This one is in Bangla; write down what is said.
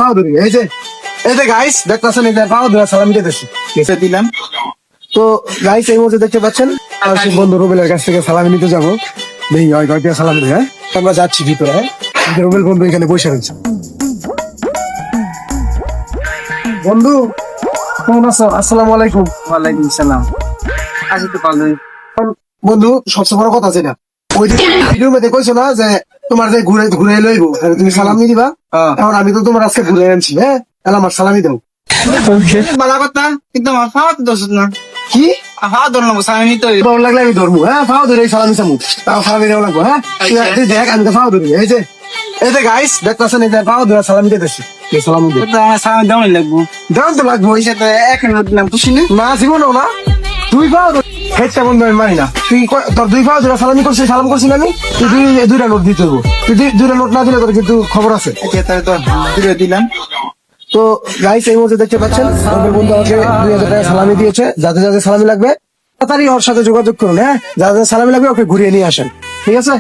বাহাদুরি এই যে গাইস দেখতেছেন, এই যে বাহাদুরি সালামি দিতেছি কেসে দিলাম। তো গাইস এই মুহূর্তে দেখতে পাচ্ছেন আমার সেই বন্ধু রুবেলের কাছ থেকে সালামি নিতে যাবো। নেই হয় কয়েকটা সালামি দেয়। হ্যাঁ আমরা যাচ্ছি ভিতরে। হ্যাঁ রুবেল বন্ধু এখানে বসে রয়েছে। বন্ধু কেমন আছো? আসসালামু আলাইকুম। ওয়ালাইকুম সালাম। আছি তো ভালোই। বন্ধু সবচেয়ে বড় কথা যেটা ওই যে ভিডিওর মধ্যে কইছো না যে তোমার যে ঘুরে ঘুরে লইবো তুমি সালাম নিয়ে দিবা। এখন আমি তো তোমার আজকে ঘুরে আনছি। হ্যাঁ তাহলে আমার সালামি দাও। বালা কথা কিন্তু আমার খাওয়া তো দোষ না। কি খাওয়া ধরলাম সামনে নিতে হইব। ভালো লাগলে আমি ধরবো। হ্যাঁ ফাও ধরে সালামি চামু তাও সালামি দেওয়া লাগবো। হ্যাঁ তুই দেখ আমি তো ফাও ধরি। এই যে গাইস দেখতেছেন, এই যে ফাও ধরে সালামি দিতেছি। সালামি দে তো আমার সামনে দেওয়াই লাগবো। দাম তো লাগবো। পয়সা তো এক মিনিট দিলাম, খুশি না? না জীবনও না তুই ফাও হেডটা বন্ধু আমি মানি না। তুই তোর দুই ফাও ধরে সালামি করছিস, সালাম করছি না আমি। তুই দুইটা নোট দিতে হবো। তুই দুইটা নোট না দিলে তোর কিন্তু খবর আছে। আচ্ছা তাহলে তো দিয়ে দিলাম। তো গাইস এই মুহূর্তে দেখতে পাচ্ছেন আমাদের বন্ধু আমাকে 2000 টাকা সালামি দিয়েছে। যাদের যাদের সালামি লাগবে তাড়াতাড়ি ওর সাথে যোগাযোগ করুন। হ্যাঁ যাদের সালামি লাগবে ওকে ঘুরিয়ে নিয়ে আসেন, ঠিক আছে?